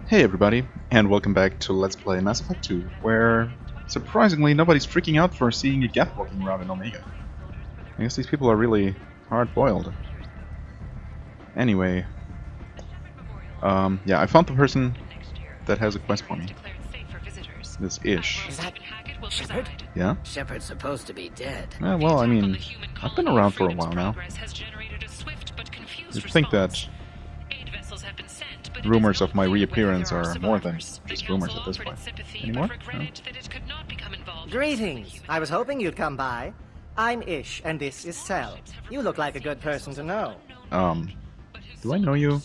Hey everybody, and welcome back to Let's Play Mass Effect 2, where, surprisingly, nobody's freaking out for seeing a gap walking around in Omega. I guess these people are really hard-boiled. Anyway, yeah, I found the person that has a quest for me. This Ish. Is that Shepard? Yeah? Shepard's supposed to be dead. Well, I mean, I've been around for a while now. You'd think that rumors of my reappearance are more than just rumors at this point. Anymore? No? Greetings. I was hoping you'd come by. I'm Ish, and this is Cell. You look like a good person to know. Do I know you?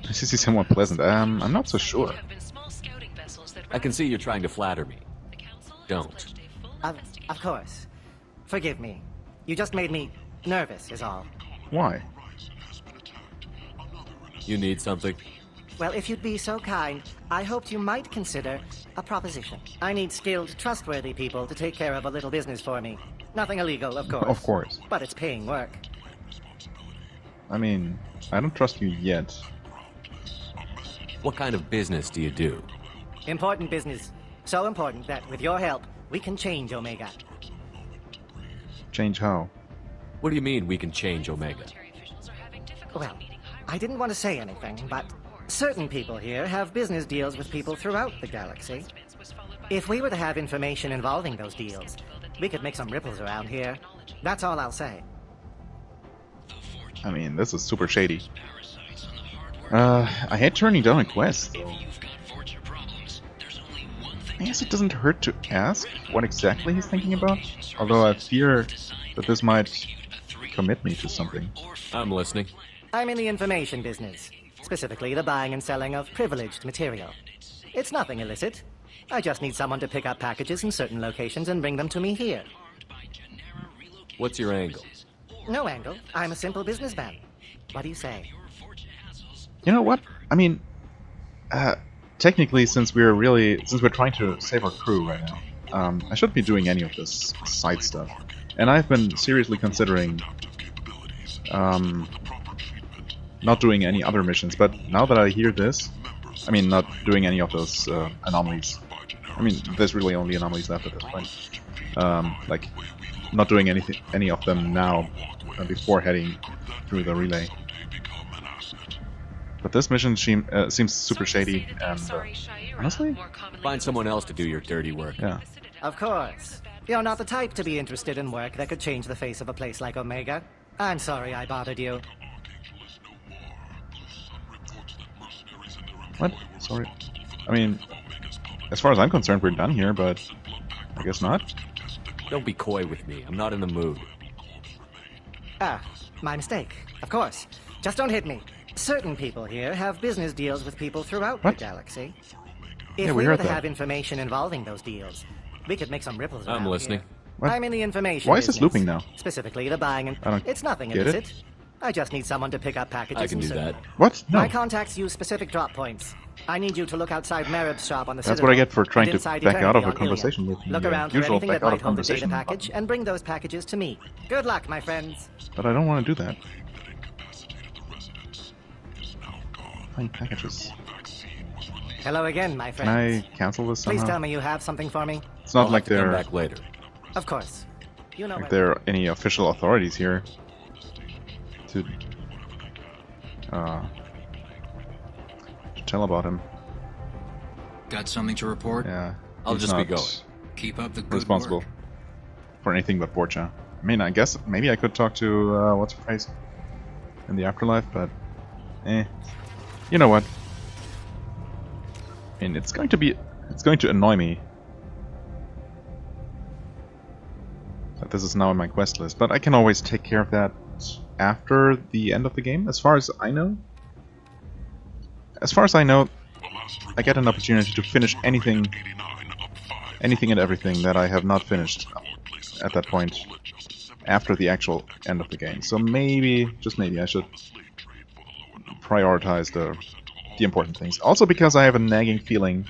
This is somewhat pleasant. I'm not so sure. I can see you're trying to flatter me. Don't. Of course. Forgive me. You just made me nervous, is all. Why? You need something? Well, if you'd be so kind, I hoped you might consider a proposition. I need skilled, trustworthy people to take care of a little business for me. Nothing illegal, of course. Of course. But it's paying work. I mean, I don't trust you yet. What kind of business do you do? Important business. So important that, with your help, we can change Omega. Change how? What do you mean we can change Omega? Well, I didn't want to say anything, but certain people here have business deals with people throughout the galaxy. If we were to have information involving those deals, we could make some ripples around here. That's all I'll say. I mean, this is super shady. I hate turning down a quest, though. I guess it doesn't hurt to ask what exactly he's thinking about, although I fear that this might commit me to something. I'm listening. I'm in the information business, specifically the buying and selling of privileged material. It's nothing illicit. I just need someone to pick up packages in certain locations and bring them to me here. What's your angle? No angle. I'm a simple businessman. What do you say? You know what? I mean, technically, since we're trying to save our crew right now, I shouldn't be doing any of this side stuff. And I've been seriously considering, not doing any other missions, but now that I hear this, I mean, not doing any of those anomalies. I mean, there's really only anomalies left at this point. Like, not doing any of them now before heading through the relay. But this mission seems super shady, and honestly, Find someone else to do your dirty work. yeah. Of course. You're not the type to be interested in work that could change the face of a place like Omega. I'm sorry I bothered you. What? Sorry. I mean, as far as I'm concerned, we're done here, but I guess not. Don't be coy with me. I'm not in the mood. Ah, my mistake. Of course. Just don't hit me. Certain people here have business deals with people throughout What? the galaxy. Yeah, If we we were heard to that. have information involving those deals, we could make some ripples around I'm listening. here. What? I'm in the information Why is this business, looping now? Specifically the buying and... I don't It's nothing get it. illicit. I just need someone to pick up packages I can and do certain- that. What? No. My contacts use specific drop points. I need you to look outside Merib's shop on the That's Citadel what I get for and trying to inside back out of Eternity a on conversation Ilion. with the Look around for usual anything that back out might of hold a data conversation. package and bring those packages to me. Good luck, my friends. But I don't want to do that. Find packages. Hello again, my Can friends. I cancel this Please somehow? tell me you have something for me. It's not I'll like have to come there back later. Of course. You know like where- there are any official authorities here to tell about him. Got something to report? Yeah. I'll he's just be not going. Keep up the good responsible work. for anything but Borcha. I mean, I guess maybe I could talk to what's her face in the afterlife, but you know what? I mean, it's going to annoy me that this is now on my quest list, but I can always take care of that after the end of the game, as far as I know. As far as I know, I get an opportunity to finish anything and everything that I have not finished at that point after the actual end of the game. So maybe, just maybe, I should prioritize the important things. Also because I have a nagging feeling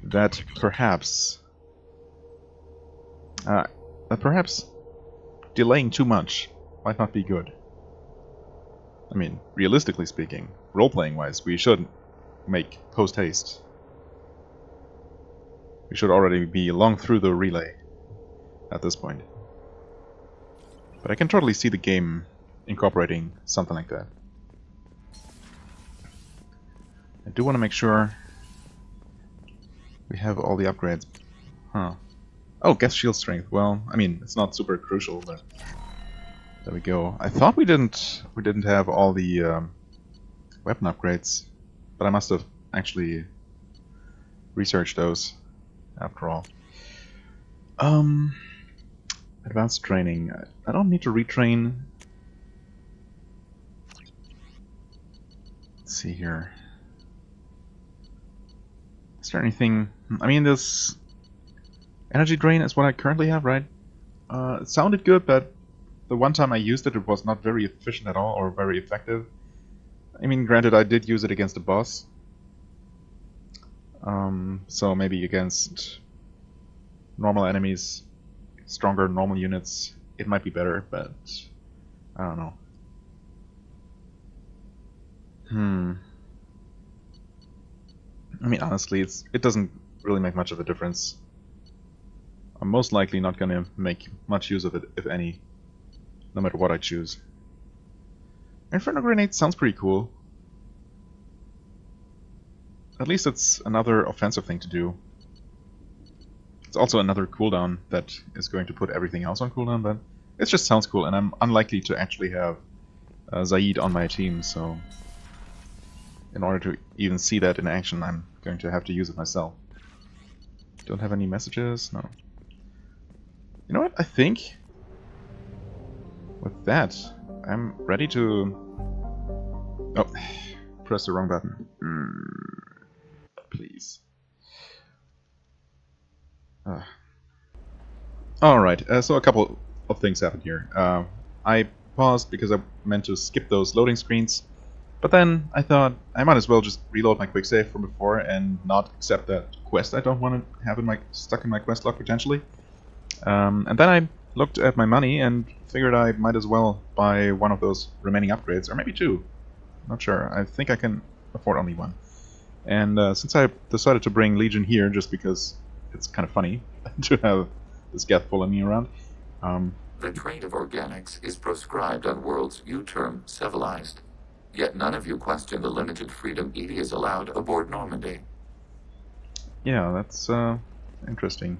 that perhaps delaying too much might not be good. I mean, realistically speaking, role-playing wise, we should make post-haste. We should already be long through the relay at this point. But I can totally see the game incorporating something like that. I do want to make sure we have all the upgrades. Huh. Oh, gas shield strength. Well, I mean, it's not super crucial, but there we go. I thought we didn't have all the weapon upgrades, but I must have actually researched those after all. Advanced training. I don't need to retrain. Let's see here. Is there anything? I mean, this energy drain is what I currently have, right? It sounded good, but the one time I used it, it was not very efficient at all, or very effective. I mean, granted, I did use it against a boss. So maybe against normal enemies, stronger normal units, it might be better, but I don't know. I mean, honestly, it doesn't really make much of a difference. I'm most likely not gonna make much use of it, if any, no matter what I choose. Inferno Grenade sounds pretty cool. At least it's another offensive thing to do. It's also another cooldown that is going to put everything else on cooldown, but it just sounds cool, and I'm unlikely to actually have Zaid on my team, so in order to even see that in action, I'm going to have to use it myself. Don't have any messages? No. You know what? I think with that, I'm ready to... Oh, press the wrong button. Please. Alright, so a couple of things happened here. I paused because I meant to skip those loading screens, but then I thought I might as well just reload my quick save from before and not accept that quest I don't want to have stuck in my quest log potentially. And then I looked at my money and figured I might as well buy one of those remaining upgrades, or maybe two. Not sure. I think I can afford only one. And since I decided to bring Legion here just because it's kind of funny to have this geth pulling me around. The trade of organics is proscribed on worlds you term civilized. Yet none of you question the limited freedom EDI is allowed aboard Normandy. Yeah, that's interesting.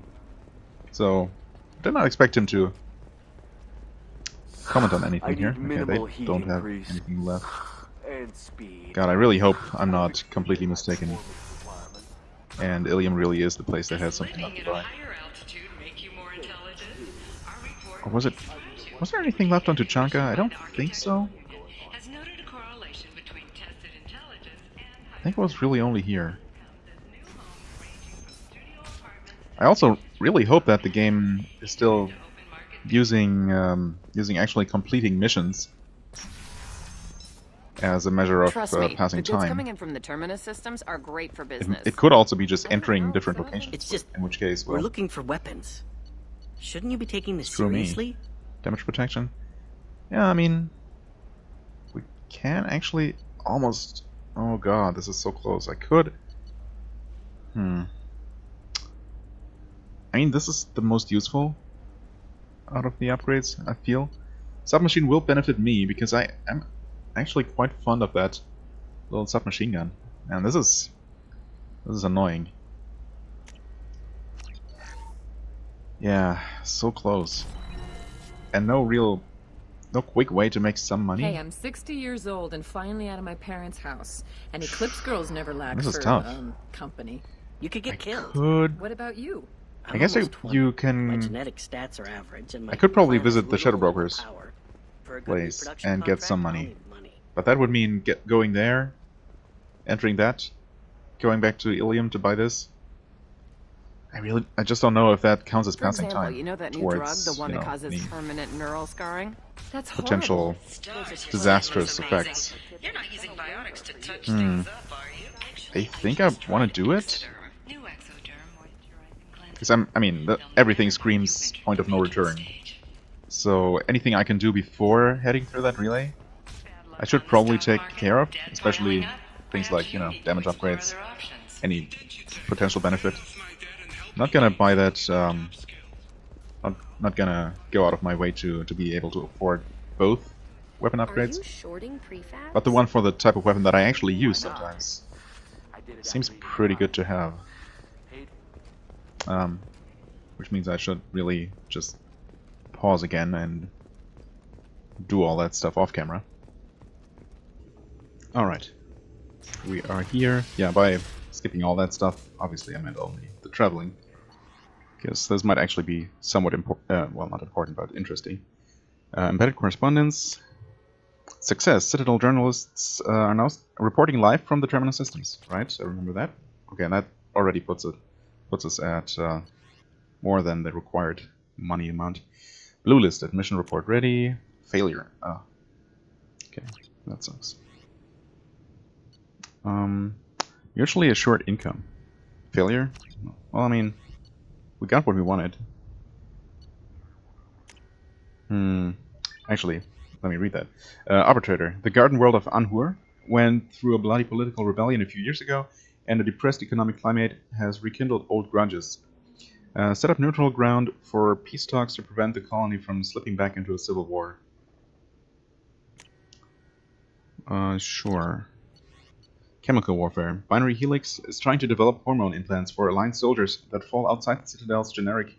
So, I did not expect him to comment on anything here. Okay, they don't have anything left. God, I really hope I'm not completely mistaken. And Ilium really is the place that has something left to buy. Or was there anything left on Tuchanka? I don't think so. I think it was really only here. I also really hope that the game is still using actually completing missions as a measure of passing the goods time. coming in from the Terminus systems are great for business. It could also be just entering different locations. It's just, in which case, well, we're looking for weapons. Shouldn't you be taking this screw me. seriously? Damage protection. Yeah, I mean, we can actually almost. Oh god, this is so close. I could. I mean, this is the most useful out of the upgrades, I feel. Submachine will benefit me because I am actually quite fond of that little submachine gun. And this is annoying. Yeah, so close. And no quick way to make some money. Hey, I'm 60 years old and finally out of my parents' house. And Eclipse girls never lack This is for tough. company. You could get killed. What about you? I guess almost 20. you My can. genetic stats are average, and my I could probably plan is visit the Shadow little Brokers power. For a good place reproduction and get contract, some I'll money. need money. But that would mean going there, entering that, going back to Ilium to buy this. I just don't know if that counts as For passing example, time you know that new towards, drug, the one you know, that causes any permanent neural scarring? That's potential disastrous effects. You're not using biotics to touch things up, are you? I think I want to do it. Because everything screams point of no return. So anything I can do before heading through that relay, I should probably take care of, especially things like, you know, damage upgrades, any potential benefit. Not gonna buy that, not gonna go out of my way to be able to afford both weapon upgrades. But the one for the type of weapon that I actually use sometimes seems pretty good to have. Which means I should really just pause again and do all that stuff off camera. Alright. We are here. Yeah, by skipping all that stuff, obviously I meant only the traveling. Because this might actually be somewhat important, well, not important, but interesting. Embedded correspondence. Success. Citadel journalists are now reporting live from the terminal systems, right? I remember that. Okay, and that already puts us at more than the required money amount. Blue listed. Mission report ready. Failure. Ah. Okay, that sucks. Usually a short income. Failure? Well, I mean, we got what we wanted. Actually, let me read that. Arbitrator. The garden world of Anhur went through a bloody political rebellion a few years ago, and a depressed economic climate has rekindled old grudges. Set up neutral ground for peace talks to prevent the colony from slipping back into a civil war. Sure. Chemical warfare. Binary Helix is trying to develop hormone implants for Alliance soldiers that fall outside the Citadel's generic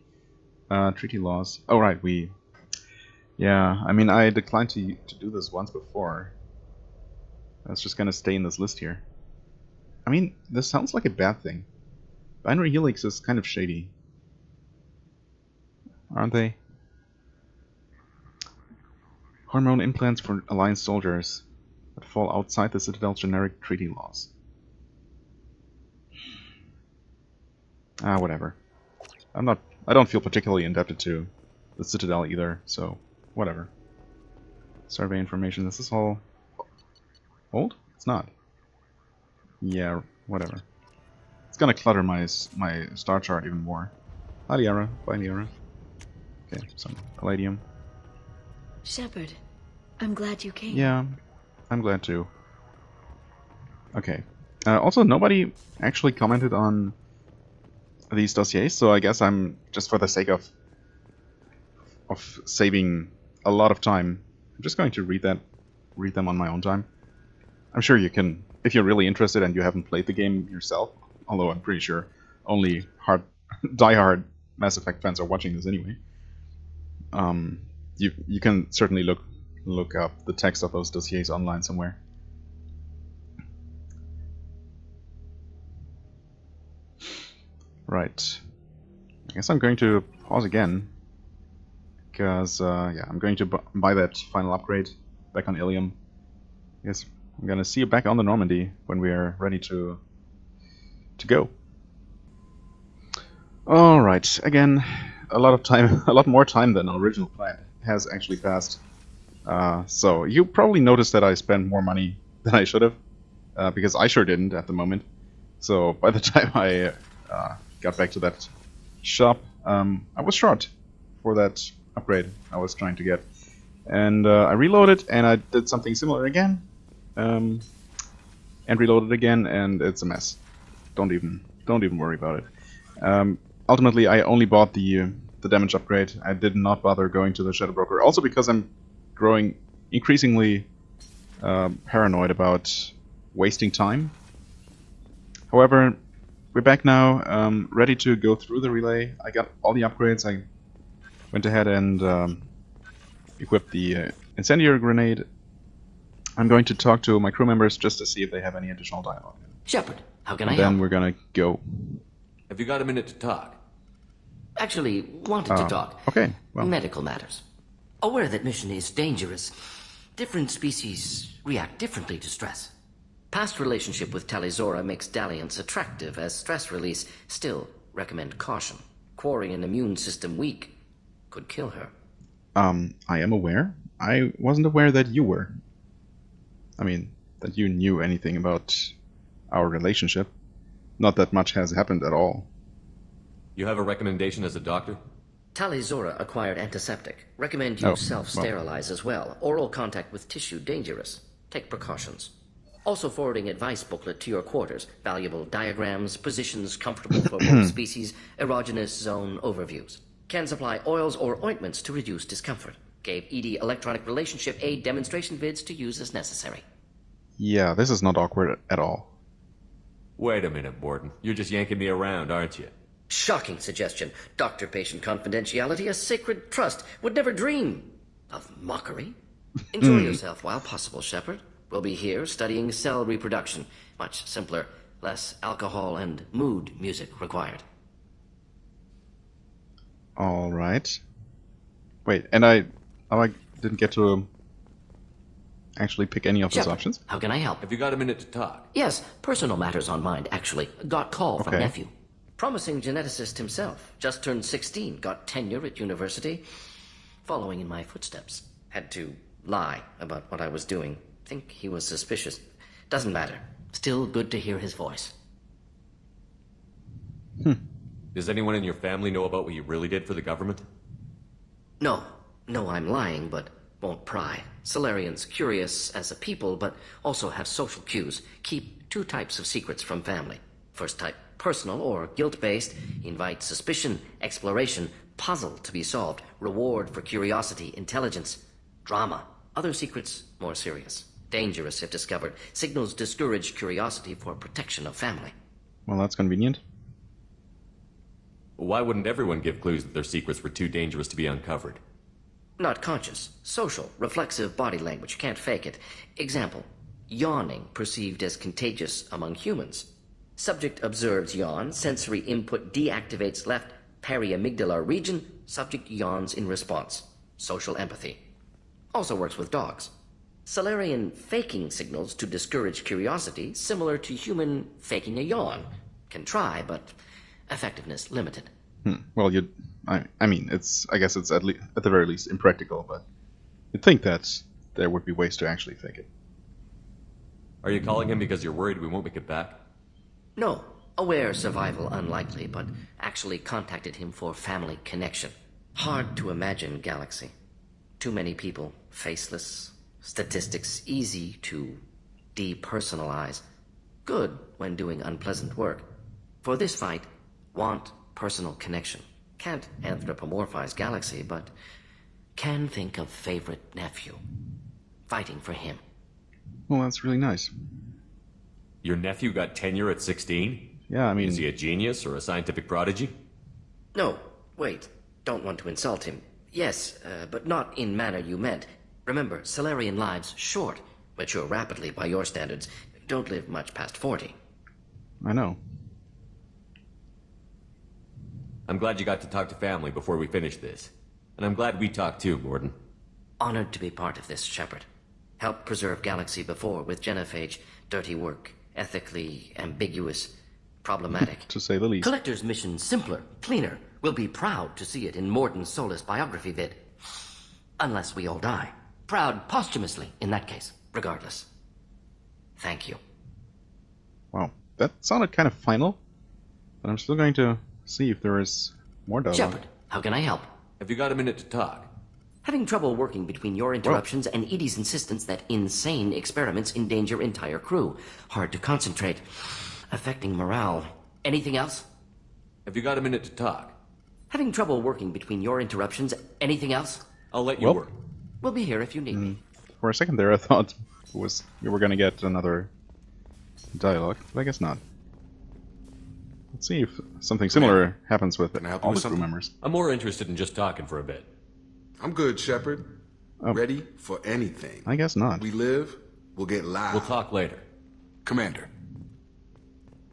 treaty laws. Oh, right, yeah, I mean, I declined to do this once before. That's just gonna stay in this list here. I mean, this sounds like a bad thing. Binary Helix is kind of shady. Aren't they? Hormone implants for Alliance soldiers that fall outside the Citadel's generic treaty laws. Whatever. I don't feel particularly indebted to the Citadel either, so whatever. Survey information. Is this all old? It's not. Yeah, whatever. It's gonna clutter my star chart even more. Hi, Liara. Bye, Liara. Okay, some palladium. Shepard, I'm glad you came. Yeah, I'm glad too. Okay. Also, nobody actually commented on these dossiers, so I guess I'm just for the sake of saving a lot of time, I'm just going to read them on my own time. I'm sure you can, if you're really interested and you haven't played the game yourself, although I'm pretty sure only die-hard Mass Effect fans are watching this anyway. You can certainly look up the text of those dossiers online somewhere. Right. I guess I'm going to pause again. Because, yeah, I'm going to buy that final upgrade back on Ilium. I guess I'm going to see you back on the Normandy when we are ready to go. Alright, again, a lot more time than our original plan has actually passed. So you probably noticed that I spent more money than I should have, because I sure didn't at the moment. So by the time I got back to that shop, I was short for that upgrade I was trying to get. And I reloaded, and I did something similar again, and reloaded again, and it's a mess. Don't even worry about it. Ultimately, I only bought the damage upgrade. I did not bother going to the Shadow Broker, also because I'm growing increasingly paranoid about wasting time. However, we're back now, ready to go through the relay. I got all the upgrades. I went ahead and equipped the incendiary grenade. I'm going to talk to my crew members just to see if they have any additional dialogue. Shepard, how can I help? Then we're gonna go. Have you got a minute to talk? Actually, wanted to talk. Okay, well. Medical matters. Aware that mission is dangerous. Different species react differently to stress. Past relationship with Talizora makes dalliance attractive as stress release. Still, recommend caution. Quarrying an immune system weak could kill her. I am aware. I wasn't aware that you were. I mean, that you knew anything about our relationship. Not that much has happened at all. You have a recommendation as a doctor? Talizora acquired antiseptic. Recommend you self-sterilize as well. Oral contact with tissue dangerous. Take precautions. Also forwarding advice booklet to your quarters. Valuable diagrams, positions comfortable for both species, erogenous zone overviews. Can supply oils or ointments to reduce discomfort. Gave ED electronic relationship aid demonstration vids to use as necessary. Yeah, this is not awkward at all. Wait a minute, Morden. You're just yanking me around, aren't you? Shocking suggestion. Doctor-patient confidentiality, a sacred trust. Would never dream of mockery. Enjoy yourself while possible, Shepard. We'll be here studying cell reproduction. Much simpler, less alcohol and mood music required. Alright. Wait, and I didn't get to actually pick any of those Shepard, options? how can I help? Have you got a minute to talk? Yes, personal matters on mind, actually. Got call from Okay. nephew. Promising geneticist himself. Just turned 16, got tenure at university. Following in my footsteps. Had to lie about what I was doing. Think he was suspicious. Doesn't matter. Still good to hear his voice. Does anyone in your family know about what you really did for the government? No. No, I'm lying, but won't pry. Solarians curious as a people, but also have social cues. Keep two types of secrets from family. First type, personal or guilt-based. Invite suspicion, exploration, puzzle to be solved. Reward for curiosity, intelligence. Drama. Other secrets, more serious. Dangerous if discovered. Signals discourage curiosity for protection of family. Well, that's convenient. Why wouldn't everyone give clues that their secrets were too dangerous to be uncovered? Not conscious. Social. Reflexive body language. Can't fake it. Example. Yawning perceived as contagious among humans. Subject observes yawn. Sensory input deactivates left periamygdalar region. Subject yawns in response. Social empathy. Also works with dogs. Solarian faking signals to discourage curiosity, similar to human faking a yawn. Can try, but effectiveness limited. Well, I mean, I guess it's at the very least impractical, but you'd think that there would be ways to actually fake it. Are you calling him because you're worried we won't make it back? No. Aware survival unlikely, but actually contacted him for family connection. Hard to imagine galaxy. Too many people, faceless, statistics easy to depersonalize. Good when doing unpleasant work. For this fight, want personal connection. Can't anthropomorphize galaxy, but can think of favorite nephew. Fighting for him. Well, that's really nice. Your nephew got tenure at 16? Yeah, I mean... Is he a genius or a scientific prodigy? No, wait. Don't want to insult him. Yes, but not in manner you meant. Remember, Solarian lives short. Mature rapidly by your standards. Don't live much past 40. I know. I'm glad you got to talk to family before we finish this. And I'm glad we talked too, Morden. Honored to be part of this, Shepard. Helped preserve Galaxy before with genophage. Dirty work. Ethically ambiguous. Problematic. To say the least. Collector's mission simpler, cleaner. We'll be proud to see it in Morden's Solus biography vid. Unless we all die. Proud posthumously, in that case. Regardless. Thank you. Wow, that sounded kind of final. But I'm still going to see if there is more dialogue. Shepard, how can I help? Have you got a minute to talk? Having trouble working between your interruptions and Edie's insistence that insane experiments endanger entire crew. Hard to concentrate. Affecting morale. Anything else? Have you got a minute to talk? Having trouble working between your interruptions. Anything else? I'll let you work. We'll be here if you need me. For a second there, I thought we were going to get another dialogue, but I guess not. Let's see if something similar happens with all the crew members. I'm more interested in just talking for a bit. I'm good, Shepard. Ready for anything. I guess not. We live, we'll get live. We'll talk later. Commander.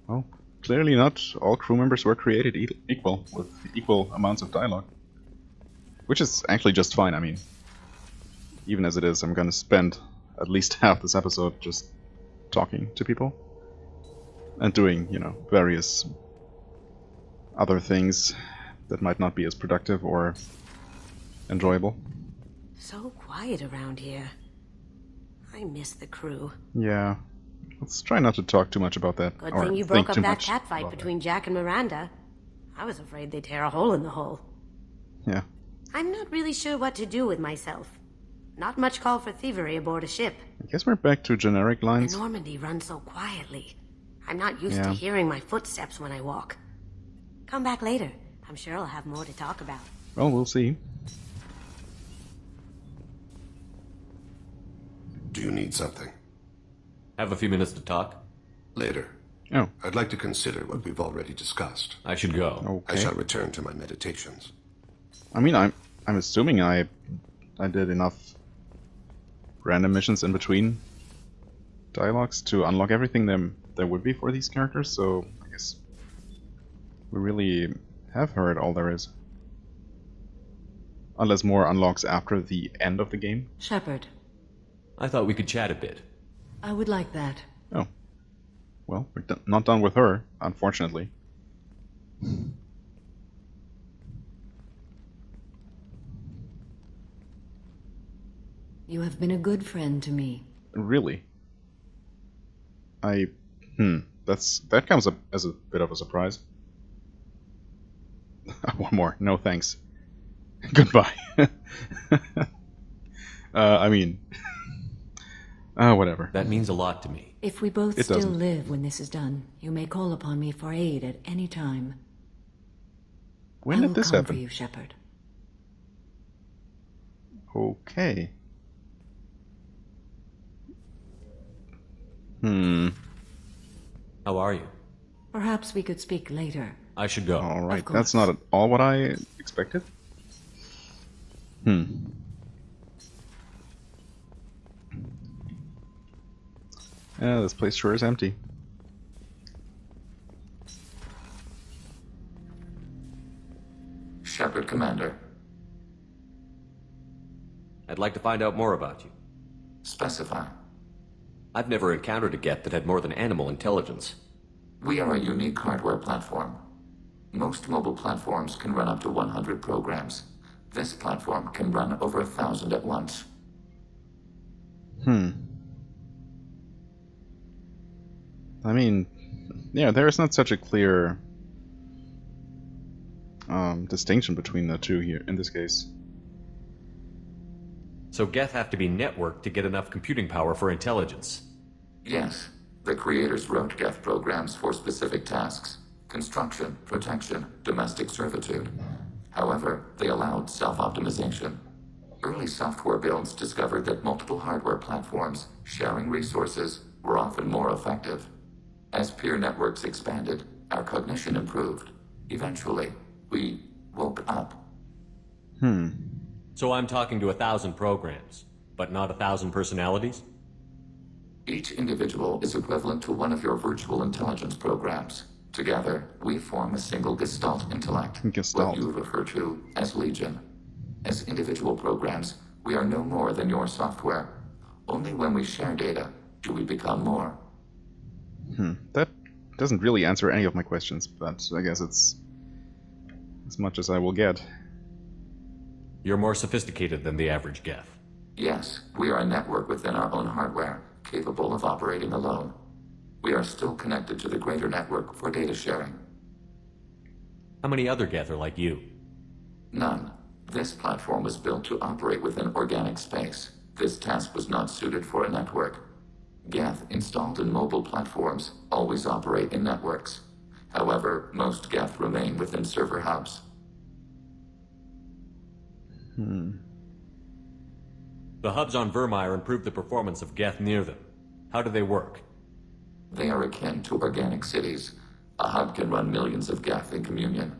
Well, clearly not all crew members were created equal, with equal amounts of dialogue. Which is actually just fine, I mean. Even as it is, I'm gonna spend at least half this episode just talking to people. And doing, you know, various other things that might not be as productive or enjoyable. So quiet around here. I miss the crew. Yeah. Let's try not to talk too much about that. Good or thing you think broke up too that much cat fight about between Jack and Miranda. I was afraid they'd tear a hole in the hull. that. Yeah. I'm not really sure what to do with myself. Not much call for thievery aboard a ship. I guess we're back to generic The lines. Normandy runs so quietly. I'm not used Yeah. to hearing my footsteps when I walk. Come back later. I'm sure I'll have more to talk about. Well, we'll see. Do you need something? Have a few minutes to talk? Later. Oh. I'd like to consider what we've already discussed. I should go. I Okay. shall return to my meditations. I mean, I'm assuming I did enough random missions in between dialogues to unlock everything there would be for these characters, so I guess we really have heard all there is. Unless more unlocks after the end of the game. Shepard, I thought we could chat a bit. I would like that. Oh. Well, we're not done with her, unfortunately. You have been a good friend to me. Really? That comes up as a bit of a surprise. One more. No thanks. Goodbye. I mean... whatever. That means a lot to me. If we both It still doesn't. live when this is done, you may call upon me for aid at any time. When I did will this come happen? for you, Shepard. Okay. How are you? Perhaps we could speak later. I should go. Alright, course. that's not at all what I expected. Yeah, this place sure is empty. Shepard, Commander. I'd like to find out more about you. Specify. I've never encountered a Geth that had more than animal intelligence. We are a unique hardware platform. Most mobile platforms can run up to 100 programs. This platform can run over 1,000 at once. I mean, yeah, there is not such a clear distinction between the two here, in this case. So Geth have to be networked to get enough computing power for intelligence. Yes, the creators wrote Geth programs for specific tasks. Construction, protection, domestic servitude. However, they allowed self-optimization. Early software builds discovered that multiple hardware platforms sharing resources were often more effective. As peer networks expanded, our cognition improved. Eventually, we woke up. So I'm talking to 1,000 programs, but not 1,000 personalities? Each individual is equivalent to one of your virtual intelligence programs. Together, we form a single Gestalt intellect, Gestalt. what you refer to as Legion. As individual programs, we are no more than your software. Only when we share data do we become more. That doesn't really answer any of my questions, but I guess it's as much as I will get. You're more sophisticated than the average Geth. Yes, we are a network within our own hardware, capable of operating alone. We are still connected to the greater network for data sharing. How many other Geth are like you? None. This platform was built to operate within organic space. This task was not suited for a network. Geth installed in mobile platforms always operate in networks. However, most Geth remain within server hubs. The hubs on Vermeer improve the performance of Geth near them. How do they work? They are akin to organic cities. A hub can run millions of Geth in communion.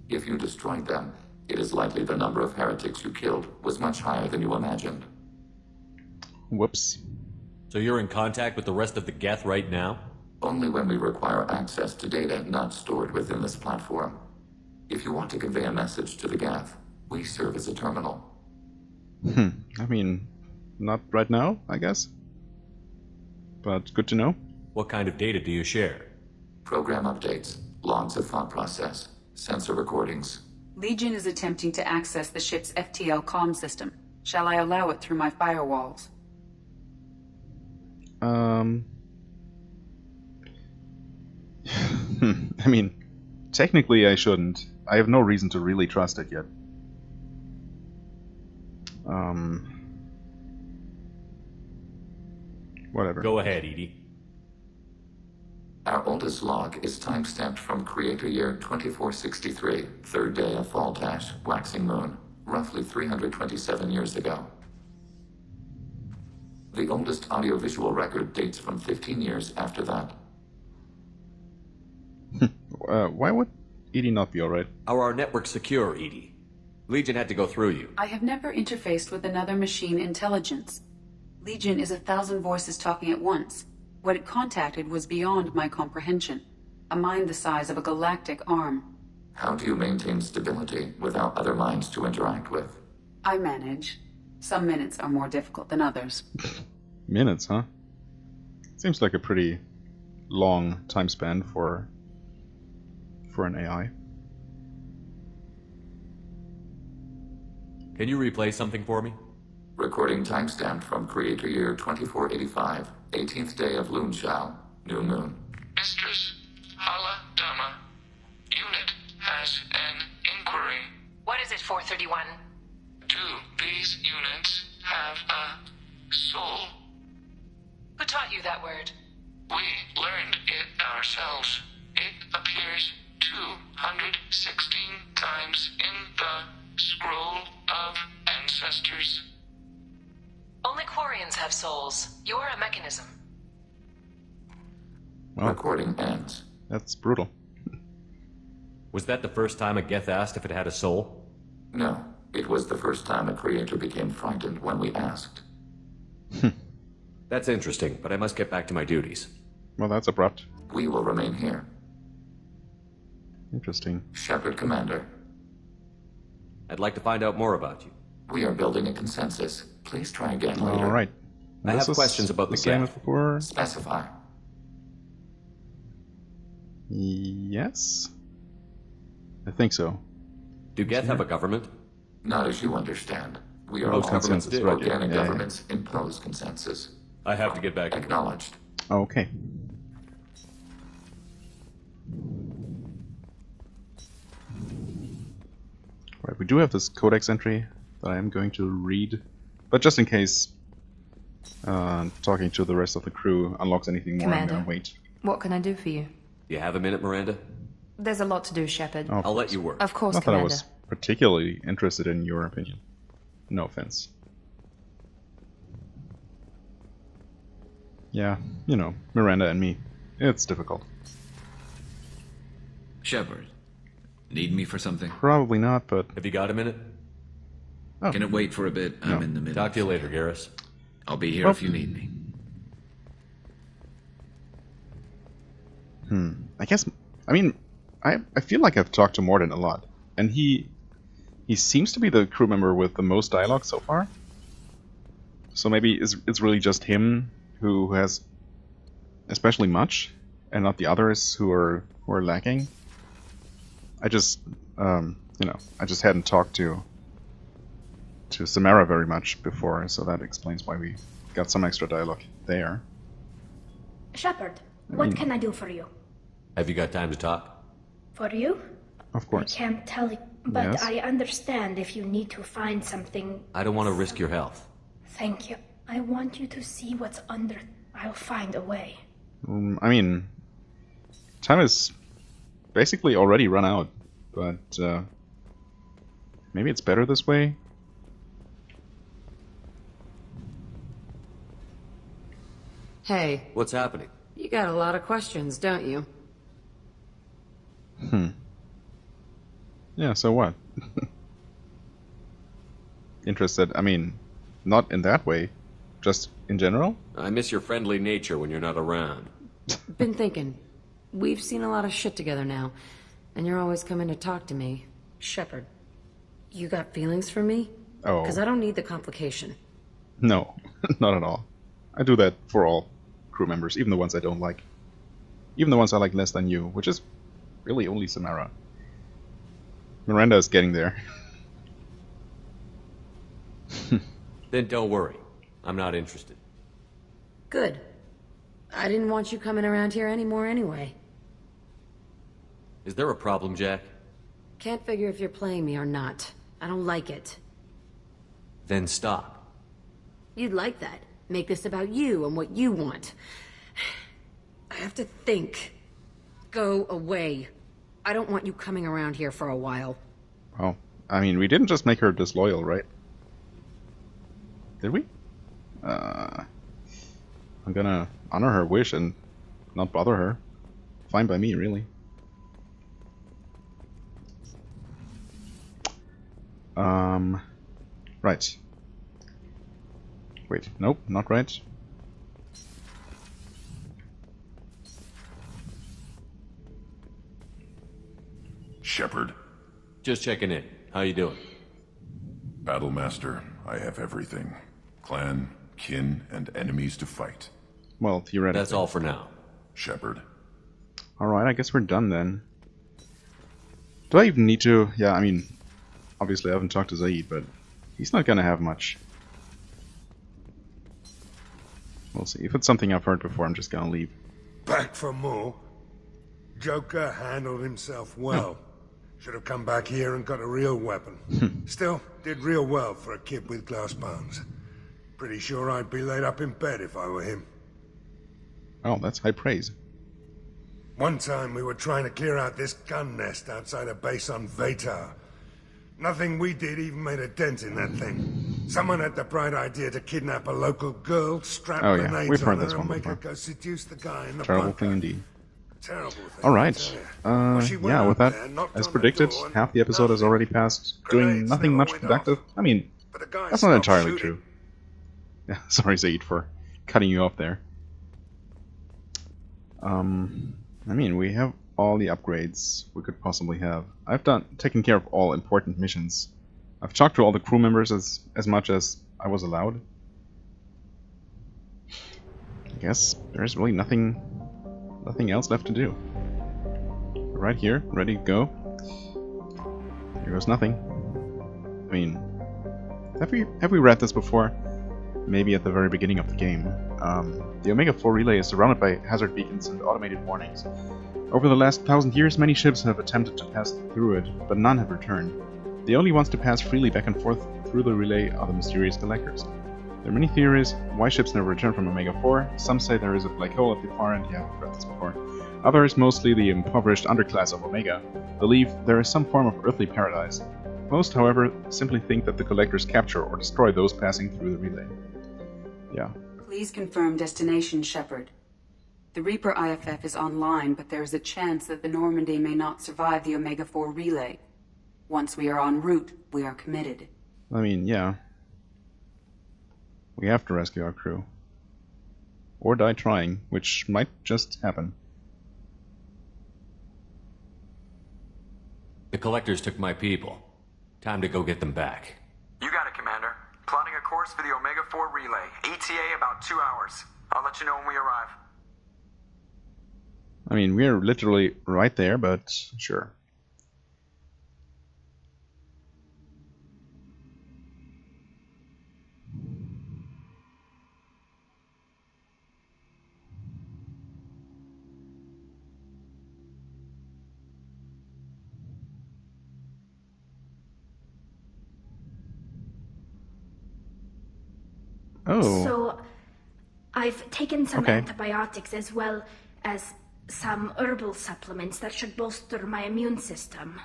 If you destroyed them, it is likely the number of heretics you killed was much higher than you imagined. Whoops. So you're in contact with the rest of the Geth right now? Only when we require access to data not stored within this platform. If you want to convey a message to the Geth, we serve as a terminal. I mean, not right now, I guess. But good to know. What kind of data do you share? Program updates, logs of thought process, sensor recordings. Legion is attempting to access the ship's FTL comm system. Shall I allow it through my firewalls? I mean, technically I shouldn't. I have no reason to really trust it yet. Whatever. Go ahead, Edie. Our oldest log is timestamped from Creator Year 2463, third day of Fall Dash, Waxing Moon, roughly 327 years ago. The oldest audiovisual record dates from 15 years after that. Why would Edie not be alright? Are our networks secure, Edie? Legion had to go through you. I have never interfaced with another machine intelligence. Legion is 1,000 voices talking at once. What it contacted was beyond my comprehension. A mind the size of a galactic arm. How do you maintain stability without other minds to interact with? I manage. Some minutes are more difficult than others. Minutes, huh? Seems like a pretty long time span for an AI. Can you replay something for me? Recording timestamp from Creator Year 2485, 18th day of Loonshao, New Moon. Mistress Hala Dama, unit has an inquiry. What is it, 431? Do these units have a soul? Who taught you that word? We learned it ourselves. It appears 216 times in the Scroll of Ancestors. Only Quarians have souls. You're a mechanism. Well, recording ends. That's brutal. Was that the first time a Geth asked if it had a soul? No. It was the first time a creator became frightened when we asked. That's interesting, but I must get back to my duties. Well, that's abrupt. We will remain here. Interesting. Shepard, Commander. I'd like to find out more about you. We are building a consensus. Please try again later. All right. I have questions about the same Geth. as before. Specify. Yes? I think so. Do Geth have a government? Not as you understand. We are Most all governments do. organic Yeah. governments impose consensus. I have to get back. Acknowledged. Okay. Right, we do have this codex entry that I am going to read, but just in case talking to the rest of the crew unlocks anything more, Commander. I'm gonna wait. What can I do for you? You have a minute, Miranda? There's a lot to do, Shepard. Oh, I'll let you work. Of course, Not that I Commander. was particularly interested in your opinion. No offense. Yeah, you know, Miranda and me. It's difficult. Shepard, need me for something? Probably not, but... Have you got a minute? Oh. Can it wait for a bit? I'm in the middle. Talk to you later, Garrus. I'll be here Well- if you need me. I guess... I mean, I feel like I've talked to Mordin a lot. And he seems to be the crew member with the most dialogue so far. So maybe it's really just him who has especially much, and not the others who are lacking. I just, you know, I just hadn't talked to Samara very much before, so that explains why we got some extra dialogue there. Shepard, what can I do for you? Have you got time to talk? For you? Of course. I can't tell you, but Yes. I understand if you need to find something. I don't want to risk your health. Thank you. I want you to see what's under. I'll find a way. I mean, time is basically already run out, but maybe it's better this way. Hey, What's happening? you got a lot of questions, don't you? Yeah, so what? Interested, I mean, not in that way, just in general? I miss your friendly nature when you're not around. Been thinking. We've seen a lot of shit together now, and you're always coming to talk to me. Shepard, you got feelings for me? Oh. Because I don't need the complication. No, not at all. I do that for all crew members, even the ones I don't like. Even the ones I like less than you, which is really only Samara. Miranda is getting there. Then don't worry. I'm not interested. Good. I didn't want you coming around here anymore anyway. Is there a problem, Jack? Can't figure if you're playing me or not. I don't like it. Then stop. You'd like that. Make this about you and what you want. I have to think. Go away. I don't want you coming around here for a while. Well, I mean, we didn't just make her disloyal, right? Did we? I'm gonna honor her wish and not bother her. Fine by me, really. Right. Wait, nope, not right. Shepard. Just checking in. How you doing? Battlemaster, I have everything. Clan, kin, and enemies to fight. Well, theoretically. That's all for now. Shepard. Alright, I guess we're done then. Do I even need to... Yeah, I mean, obviously I haven't talked to Zaid, but he's not gonna have much. We'll see. If it's something I've heard before, I'm just gonna leave. Back for more? Joker handled himself well. Should have come back here and got a real weapon. Still, did real well for a kid with glass bones. Pretty sure I'd be laid up in bed if I were him. Oh, that's high praise. One time we were trying to clear out this gun nest outside a base on Vatar. Nothing we did even made a dent in that thing. Someone had the bright idea to kidnap a local girl, strap grenades we've heard on her this one and make before. her go seduce the guy in the Terrible bunker. thing indeed. Terrible thing. Alright. Yeah, with that, as predicted, half the episode has already passed, doing nothing much productive. I mean, that's not entirely true. Yeah, sorry Zaid for cutting you off there. I mean, we have all the upgrades we could possibly have. I've taken care of all important missions. I've talked to all the crew members as much as I was allowed. I guess there's really nothing else left to do. We're right here, ready to go. Here goes nothing. I mean, have we read this before? Maybe at the very beginning of the game. The Omega-4 relay is surrounded by hazard beacons and automated warnings. Over the last 1,000 years, many ships have attempted to pass through it, but none have returned. The only ones to pass freely back and forth through the relay are the mysterious collectors. There are many theories why ships never return from Omega-4. Some say there is a black hole at the far end. Yeah, I've read this before. Others, mostly the impoverished underclass of Omega, believe there is some form of earthly paradise. Most, however, simply think that the collectors capture or destroy those passing through the relay. Yeah. Please confirm destination, Shepard. The Reaper IFF is online, but there is a chance that the Normandy may not survive the Omega-4 relay. Once we are en route, we are committed. I mean, yeah. We have to rescue our crew. Or die trying, which might just happen. The collectors took my people. Time to go get them back. You got it, Commander. Plotting a course for the Omega-4 relay. ETA about 2 hours. I'll let you know when we arrive. I mean, we're literally right there, but sure. Oh. So, I've taken some antibiotics as well as some herbal supplements that should bolster my immune system.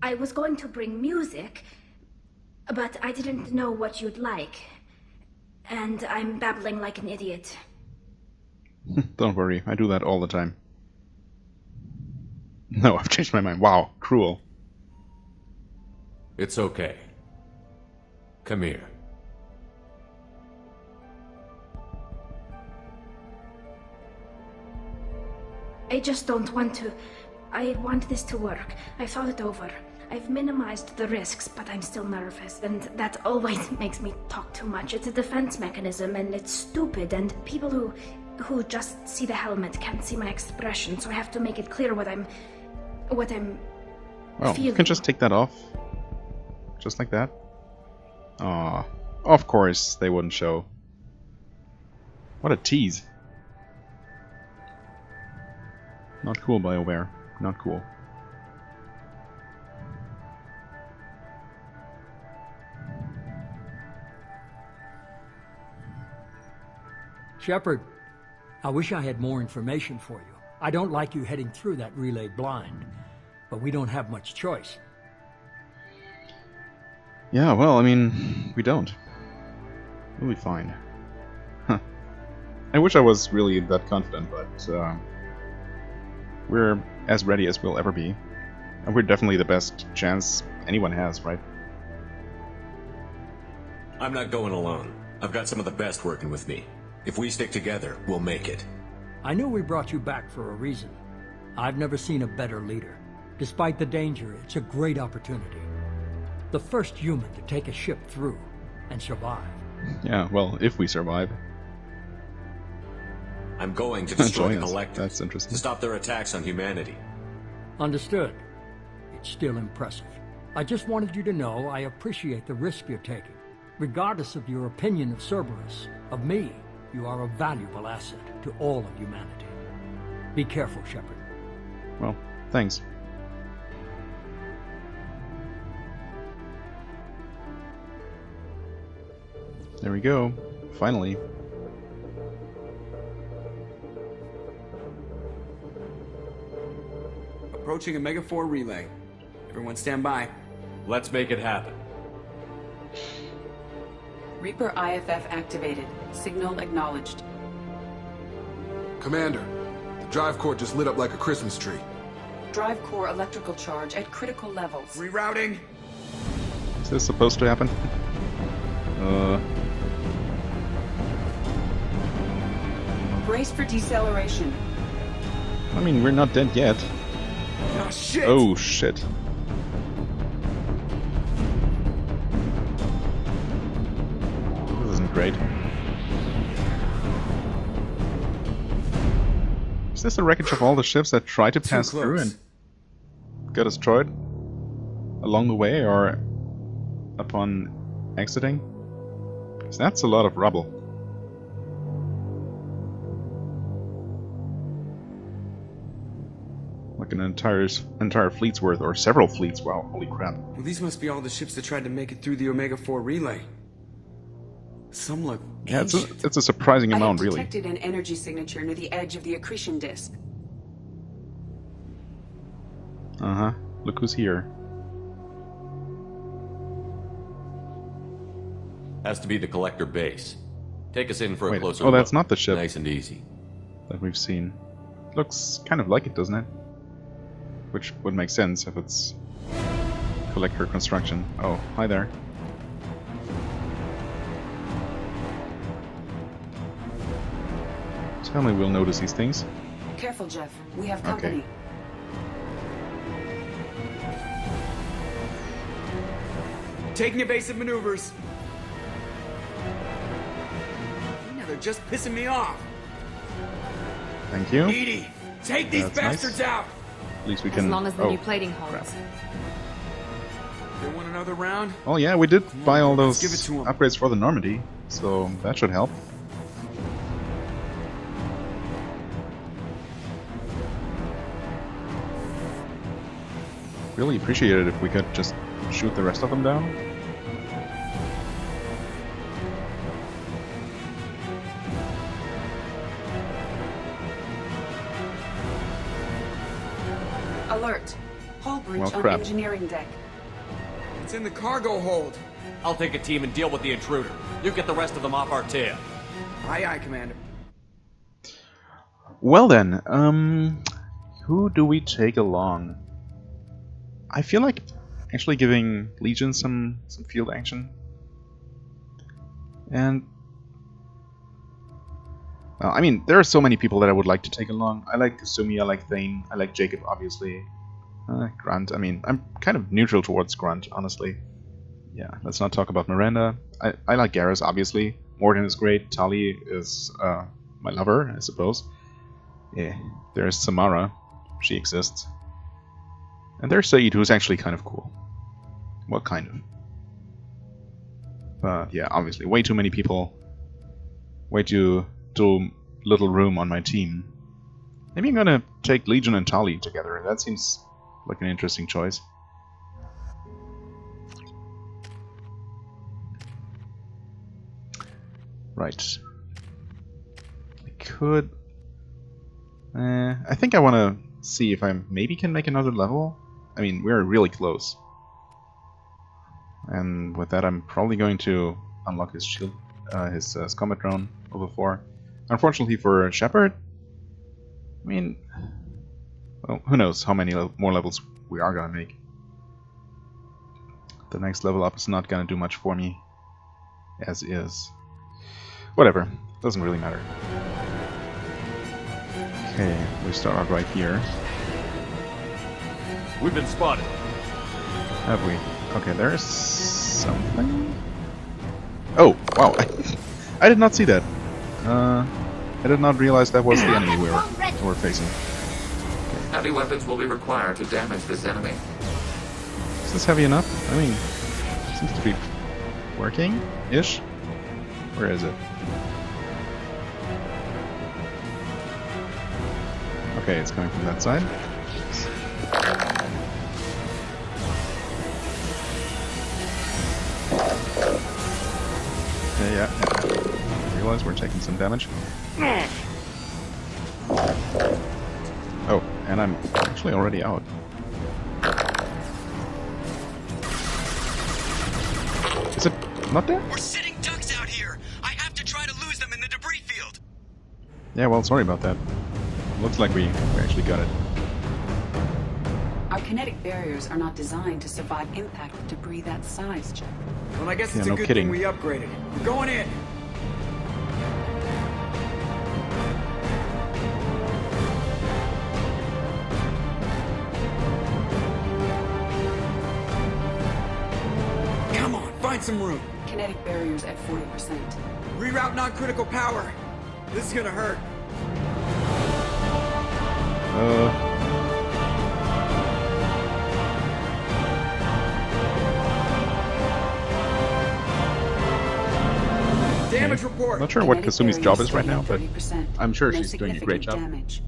I was going to bring music, but I didn't know what you'd like. And I'm babbling like an idiot. Don't worry, I do that all the time. No, I've changed my mind. Wow, cruel. It's okay. Come here. I just don't want to. I want this to work. I've thought it over. I've minimized the risks, but I'm still nervous, and that always makes me talk too much. It's a defense mechanism, and it's stupid, and people who just see the helmet can't see my expression, so I have to make it clear what I'm Well, feeling. you can just take that off. Just like that. Aw, of course they wouldn't show. What a tease. Not cool, BioWare. Not cool. Shepard, I wish I had more information for you. I don't like you heading through that relay blind, but we don't have much choice. Yeah, well, I mean, we don't. We'll be fine. Huh. I wish I was really that confident, but we're as ready as we'll ever be. And we're definitely the best chance anyone has, right? I'm not going alone. I've got some of the best working with me. If we stick together, we'll make it. I knew we brought you back for a reason. I've never seen a better leader. Despite the danger, it's a great opportunity. The first human to take a ship through and survive. Yeah, well, if we survive. I'm going to destroy the Collectors. That's interesting. To stop their attacks on humanity. Understood. It's still impressive. I just wanted you to know I appreciate the risk you're taking. Regardless of your opinion of Cerberus, of me, you are a valuable asset to all of humanity. Be careful, Shepard. Well, thanks. There we go. Finally. Approaching Omega 4 relay. Everyone stand by. Let's make it happen. Reaper IFF activated. Signal acknowledged. Commander, the drive core just lit up like a Christmas tree. Drive core electrical charge at critical levels. Rerouting. Is this supposed to happen? Brace for deceleration. I mean, we're not dead yet. Oh, shit! Oh, shit. This isn't great. Is this the wreckage of all the ships that tried to pass through and got destroyed along the way or upon exiting? Because that's a lot of rubble. Like an entire fleet's worth, or several fleets. Wow, holy crap. Well, these must be all the ships that tried to make it through the Omega 4 relay. Some look Yeah, it's a surprising amount, I have really. detected an energy signature near the edge of the accretion disk. Uh-huh. Look who's here. Has to be the Collector base. Take us in for a Wait, closer oh, look. that's not the ship. Nice and easy. That we've seen. Looks kind of like it, doesn't it? Which would make sense if it's Collector construction. Oh, hi there. Tell me we'll notice these things. Careful, Jeff. We have company. Taking evasive maneuvers. You know, they're just pissing me off. Thank you. Edie, take these That's bastards nice. out. At least we can... As long as the oh, new plating holds. They want another round? Oh yeah, we did buy all let's those give it to 'em. upgrades for the Normandy, so that should help. Really appreciate it if we could just shoot the rest of them down. Alert. Hull breach Well, on crap. engineering deck. It's in the cargo hold. I'll take a team and deal with the intruder. You get the rest of them off our tail. Aye, aye, Commander. Well then, who do we take along? I feel like actually giving Legion some field action. And well, I mean, there are so many people that I would like to take along. I like Kasumi, I like Thane, I like Jacob, obviously. Grunt, I mean, I'm kind of neutral towards Grunt, honestly. Yeah, let's not talk about Miranda. I like Garrus, obviously. Morden is great. Tali is my lover, I suppose. Yeah, there's Samara. She exists. And there's Said, who's actually kind of cool. Well, kind of. But yeah, obviously, way too many people. Way too little room on my team. Maybe I'm gonna take Legion and Tali together. That seems like an interesting choice. Right. could... I think I want to see if I maybe can make another level. I mean, we're really close. And with that, I'm probably going to unlock his shield, his combat drone level 4. Unfortunately for Shepard, I mean, well, who knows how many more levels we are gonna make. The next level up is not gonna do much for me, as is. Whatever, doesn't really matter. Okay, we start out right here. We've been spotted. Have we? Okay, there's something. Oh, wow! I did not see that. I did not realize that was the enemy we were facing. Heavy weapons will be required to damage this enemy. Is this heavy enough? I mean, it seems to be working-ish. Where is it? Okay, it's coming from that side. Yeah. I realize we're taking some damage. Oh, and I'm actually already out. Is it not there? We're sitting ducks out here. I have to try to lose them in the debris field. Yeah, well, sorry about that. Looks like we actually got it. Our kinetic barriers are not designed to survive impact with debris that size, Jeff. Well, I guess Yeah, it's no a good kidding. thing we upgraded. We're going in. Come on, find some room. Kinetic barriers at 40%. Reroute non-critical power. This is gonna hurt. Damage report. Not sure what Kasumi's job is right now, but I'm sure she's doing a great job. Damage.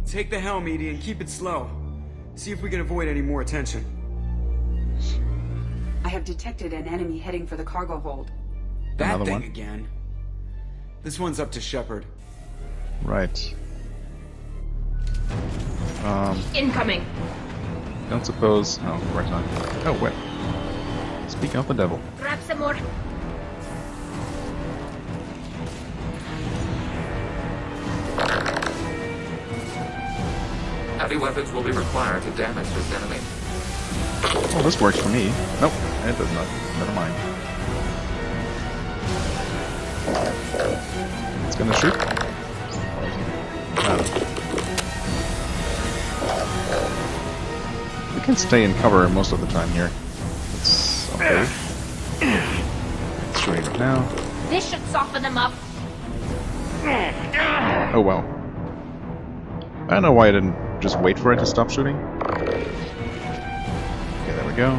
Take the helm, Edie, and keep it slow. See if we can avoid any more attention. I have detected an enemy heading for the cargo hold. That Another thing one? again. This one's up to Shepard. Right. Incoming. Don't suppose. No, of course not. Oh, wait. Speaking of the devil. Grab some more. Heavy weapons will be required to damage this enemy. Oh, this works for me. Nope, it does not. Never mind. It's gonna shoot. We can stay in cover most of the time here. It's okay. It's shooting right now. This should soften them up. Oh wow. I don't know why I didn't just wait for it to stop shooting. Okay, there we go.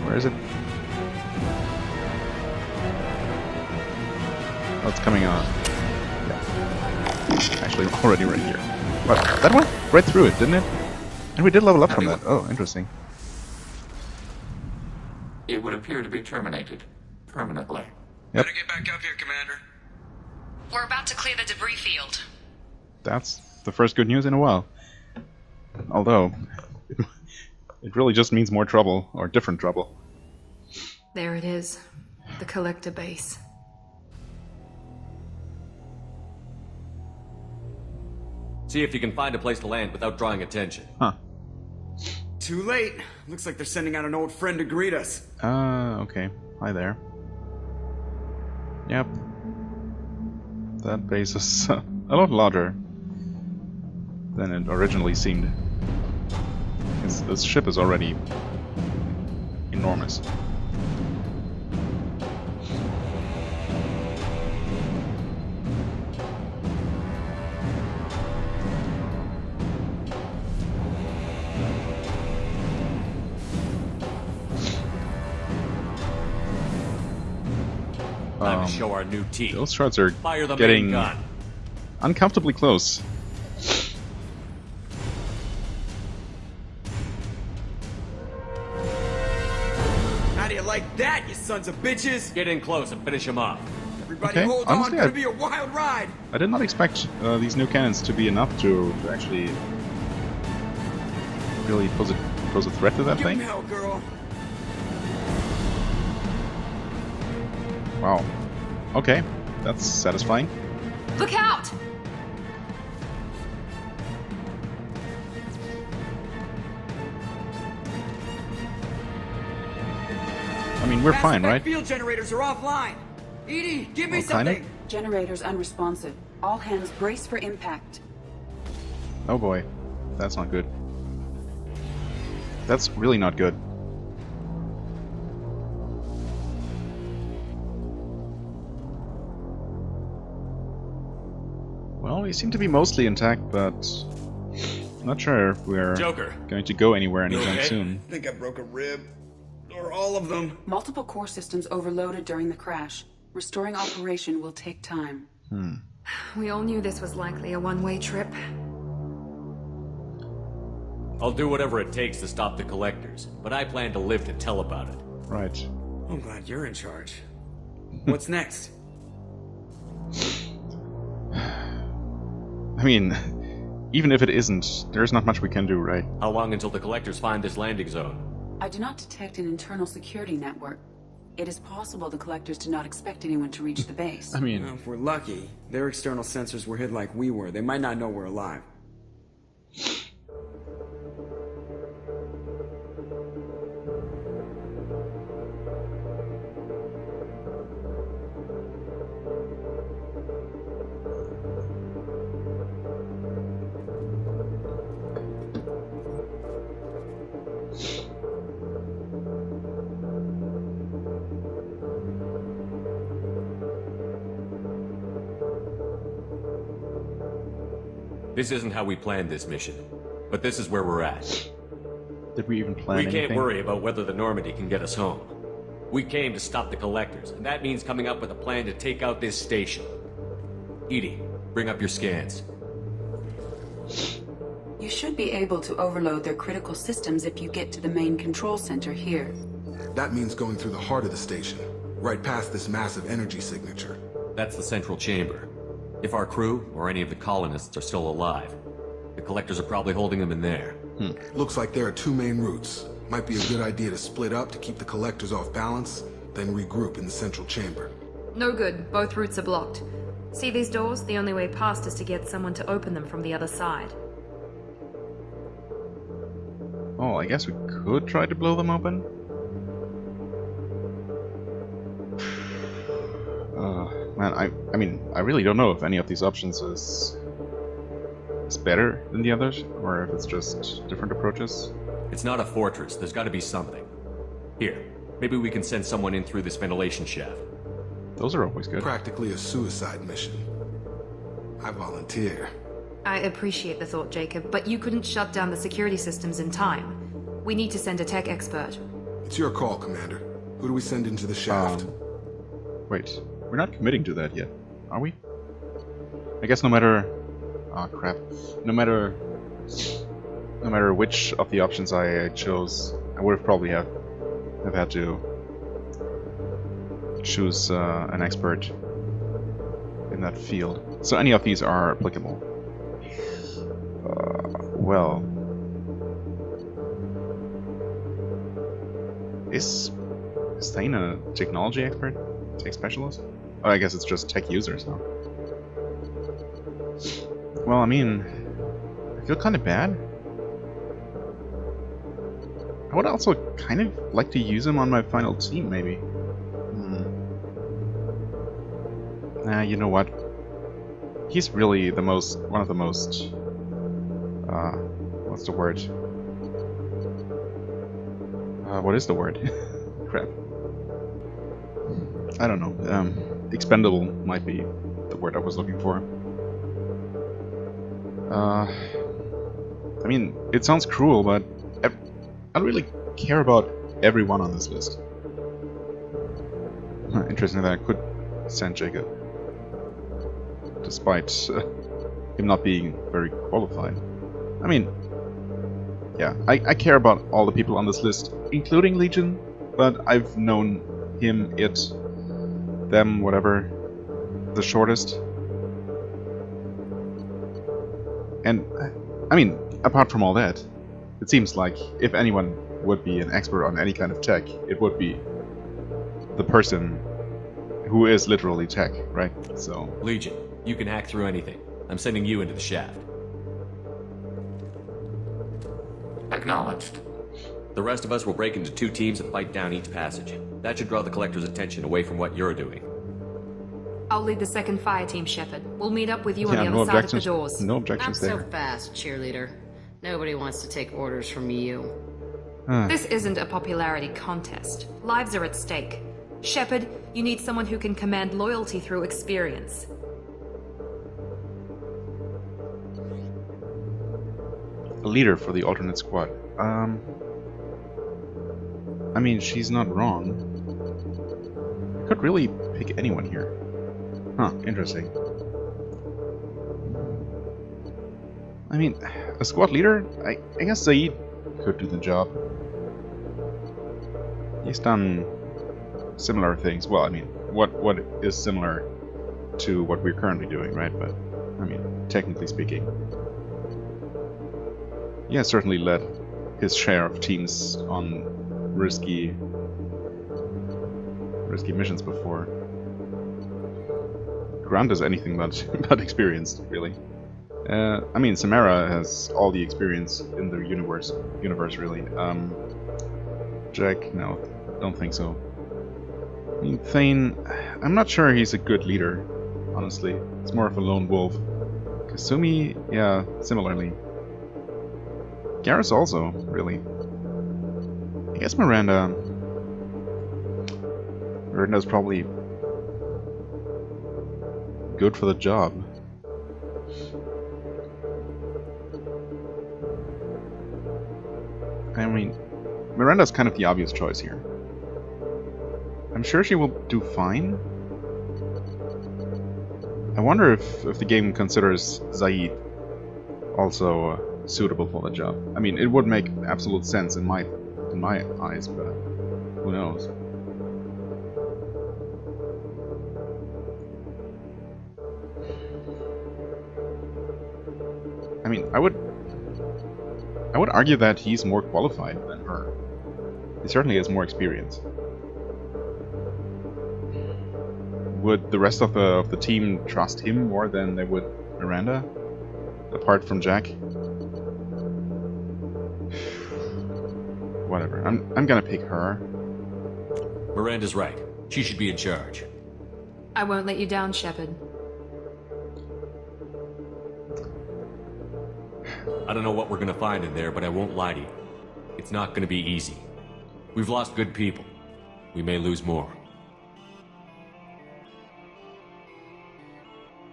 Where is it? Oh, it's coming on. Yeah. Actually, already right here. What? That went right through it, didn't it? And we did level up from that. Oh, interesting. It would appear to be terminated permanently. Yep. Better get back up here, Commander. We're about to clear the debris field. That's the first good news in a while. Although, it really just means more trouble, or different trouble. There it is. The collector base. See if you can find a place to land without drawing attention. Huh. Too late. Looks like they're sending out an old friend to greet us. Okay. Hi there. Yep. That base is a lot larger than it originally seemed. This ship is already enormous. Time to show our new teeth. Those shots are Fire the getting main gun. uncomfortably close. How do you like that, you sons of bitches? Get in close and finish him off. Everybody Okay, hold honestly, on, gonna be a wild ride! I did not expect these new cannons to be enough to actually really pose a threat to that Give thing. him hell, girl. Wow. Okay, that's satisfying. Look out! I mean, we're Mass fine, effect right? Field generators are offline. Edie, give me Well, kinda. something. Generators unresponsive. All hands brace for impact. Oh boy, that's not good. That's really not good. Well, we seem to be mostly intact, but I'm not sure if we're Joker. going to go anywhere anytime okay? soon. I think I broke a rib. Or all of them. Multiple core systems overloaded during the crash. Restoring operation will take time. We all knew this was likely a one-way trip. I'll do whatever it takes to stop the collectors, but I plan to live to tell about it. Right. I'm glad you're in charge. What's next? I mean, even if it isn't, there's not much we can do, right? How long until the collectors find this landing zone? I do not detect an internal security network. It is possible the collectors do not expect anyone to reach the base. I mean, Well, if we're lucky, their external sensors were hid like we were. They might not know we're alive. This isn't how we planned this mission, but this is where we're at. did we even plan We anything? can't worry about whether the Normandy can get us home. We came to stop the collectors, and that means coming up with a plan to take out this station. Edie, bring up your scans. You should be able to overload their critical systems if you get to the main control center here. That means going through the heart of the station, right past this massive energy signature. That's the central chamber. If our crew, or any of the colonists, are still alive, the collectors are probably holding them in there. Looks like there are two main routes. Might be a good idea to split up to keep the collectors off balance, then regroup in the central chamber. No good. Both routes are blocked. See these doors? The only way past is to get someone to open them from the other side. Oh, I guess we could try to blow them open. Man, I mean, I really don't know if any of these options is better than the others, or if it's just different approaches. It's not a fortress. There's got to be something. Here, maybe we can send someone in through this ventilation shaft. Those are always good. Practically a suicide mission. I volunteer. I appreciate the thought, Jacob, but you couldn't shut down the security systems in time. We need to send a tech expert. It's your call, Commander. Who do we send into the shaft? Wait, we're not committing to that yet, are we? I guess no matter... Oh crap. No matter which of the options I chose, I would have probably have had to choose an expert in that field. So any of these are applicable. Well... Is Thane a technology expert? Tech specialist? Oh, I guess it's just tech users now. Well, I mean, I feel kind of bad. I would also kind of like to use him on my final team, maybe. Nah, you know what? He's really the most, one of the most, what's the word? What is the word? Crap. I don't know. Expendable might be the word I was looking for. I mean, it sounds cruel, but I don't really care about everyone on this list. Interesting that I could send Jacob, despite him not being very qualified. I mean, yeah, I care about all the people on this list, including Legion, but I've known him, it, them, whatever, the shortest. And, I mean, apart from all that, it seems like if anyone would be an expert on any kind of tech, it would be the person who is literally tech, right? So... Legion, you can hack through anything. I'm sending you into the shaft. Acknowledged. The rest of us will break into 2 teams and fight down each passage. That should draw the Collector's attention away from what you're doing. I'll lead the second fire team, Shepard. We'll meet up with you on the no other side of the doors. No objections Not there. so fast, cheerleader. Nobody wants to take orders from you. This isn't a popularity contest. Lives are at stake. Shepard, you need someone who can command loyalty through experience. A leader for the alternate squad. I mean, she's not wrong. I could really pick anyone here. Huh, interesting. I mean, a squad leader? I guess Zaid could do the job. He's done similar things. Well, I mean, what is similar to what we're currently doing, right? But, I mean, technically speaking. He has certainly led his share of teams on risky missions before. Grant is anything but experienced, really. I mean, Samara has all the experience in the universe, really. Jack, no, don't think so. I mean, Thane, I'm not sure he's a good leader, honestly. It's more of a lone wolf. Kasumi, yeah, similarly. Garrus also, really. I guess Miranda's probably good for the job. I mean, Miranda's kind of the obvious choice here. I'm sure she will do fine. I wonder if the game considers Zaid also suitable for the job. I mean, it would make absolute sense in my eyes, but who knows? I mean, I would argue that he's more qualified than her. He certainly has more experience. Would the rest of the team trust him more than they would Miranda? Apart from Jack? Whatever. I'm gonna pick her. Miranda's right. She should be in charge. I won't let you down, Shepard. I don't know what we're gonna find in there, but I won't lie to you. It's not gonna be easy. We've lost good people. We may lose more.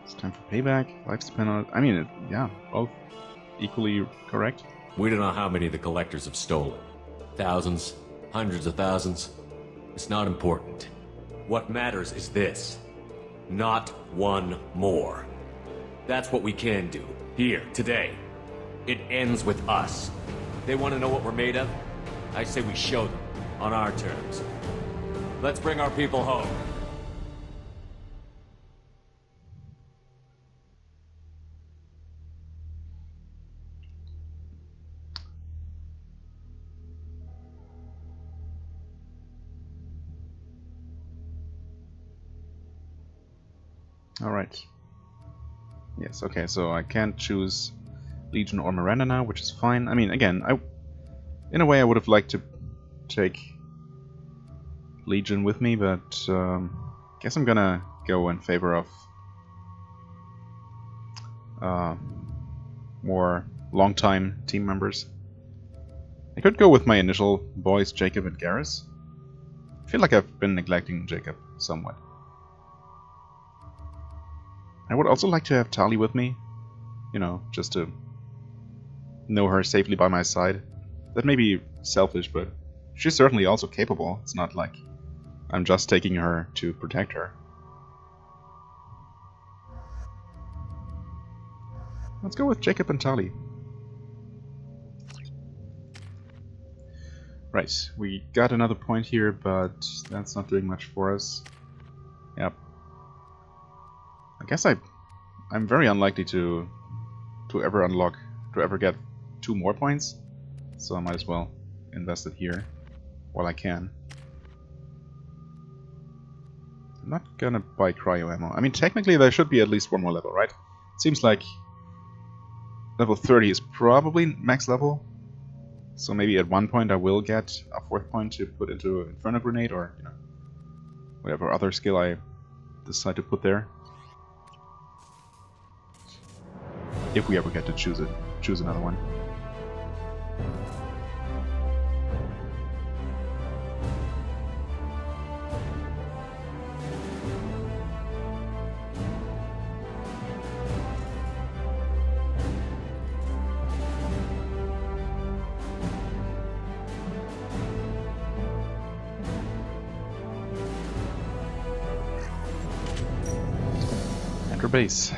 It's time for payback. Life's depend on it. I mean, yeah, both equally correct. We don't know how many the Collectors have stolen. Thousands, hundreds of thousands. It's not important. What matters is this. Not one more. That's what we can do. Here, today. It ends with us. They want to know what we're made of? I say we show them. On our terms. Let's bring our people home. Alright. Yes, okay, so I can't choose Legion or Miranda now, which is fine. I mean, again, in a way I would have liked to take Legion with me, but guess I'm gonna go in favor of more long-time team members. I could go with my initial boys, Jacob and Garrus. I feel like I've been neglecting Jacob somewhat. I would also like to have Tali with me, you know, just to know her safely by my side. That may be selfish, but she's certainly also capable. It's not like I'm just taking her to protect her. Let's go with Jacob and Tali. Right, we got another point here, but that's not doing much for us. Yep. guess I'm very unlikely to ever get 2 more points, so I might as well invest it here while I can. I'm not gonna buy cryo ammo. I mean, technically there should be at least 1 more level, right? It seems like level 30 is probably max level, so maybe at one point I will get a 4th point to put into Inferno Grenade, or you know, whatever other skill I decide to put there. If we ever get to choose another one. Enter base.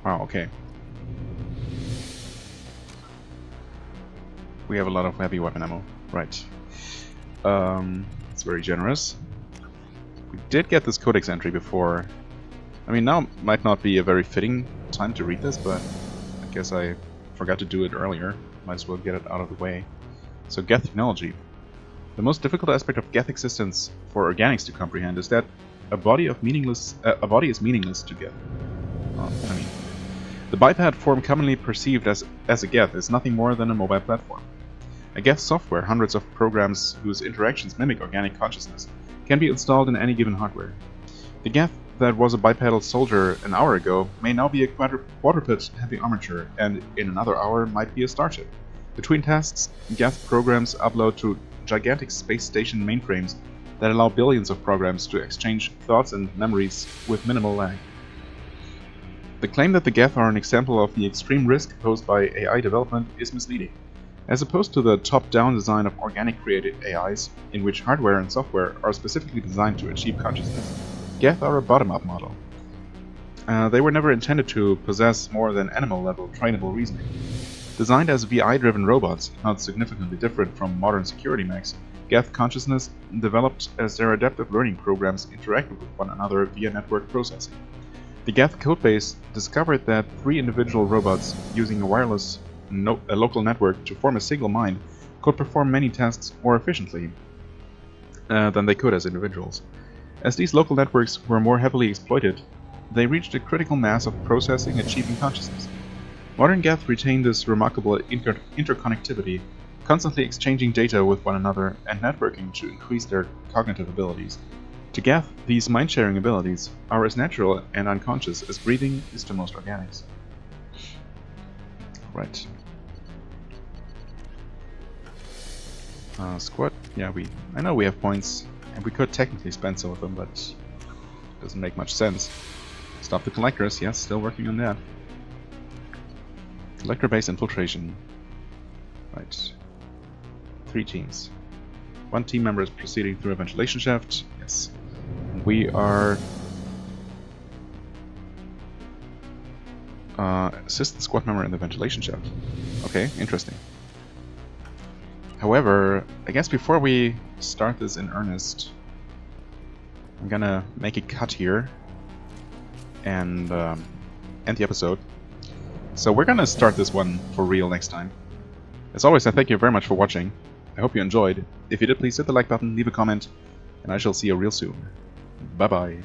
Wow, okay. We have a lot of heavy weapon ammo. Right. It's very generous. We did get this codex entry before. I mean, now might not be a very fitting time to read this, but I guess I forgot to do it earlier. Might as well get it out of the way. So, Geth technology. The most difficult aspect of Geth existence for organics to comprehend is that a body is meaningless to Geth. I mean, the biped form commonly perceived as a Geth is nothing more than a mobile platform. A Geth software, hundreds of programs whose interactions mimic organic consciousness, can be installed in any given hardware. The Geth that was a bipedal soldier an hour ago may now be a quadruped heavy armature, and in another hour might be a starship. Between tasks, Geth programs upload to gigantic space station mainframes that allow billions of programs to exchange thoughts and memories with minimal lag. The claim that the Geth are an example of the extreme risk posed by AI development is misleading. As opposed to the top-down design of organic created AIs, in which hardware and software are specifically designed to achieve consciousness, Geth are a bottom-up model. They were never intended to possess more than animal-level trainable reasoning. Designed as VI-driven robots, not significantly different from modern security mechs, Geth consciousness developed as their adaptive learning programs interacted with one another via network processing. The Geth codebase discovered that 3 individual robots using a local network to form a single mind could perform many tasks more efficiently than they could as individuals. As these local networks were more heavily exploited, they reached a critical mass of processing achieving consciousness. Modern Geth retain this remarkable interconnectivity, constantly exchanging data with one another and networking to increase their cognitive abilities. To Geth, these mind-sharing abilities are as natural and unconscious as breathing is to most organics. Right. Squad, yeah, I know we have points, and we could technically spend some of them, but it doesn't make much sense. Stop the collectors, yes, still working on that. Collector base infiltration. Right. 3 teams. 1 team member is proceeding through a ventilation shaft, yes. We are assistant squad member in the ventilation shaft. Okay, interesting. However, I guess before we start this in earnest, I'm gonna make a cut here and end the episode. So we're gonna start this one for real next time. As always, I thank you very much for watching. I hope you enjoyed. If you did, please hit the like button, leave a comment, and I shall see you real soon. Bye bye.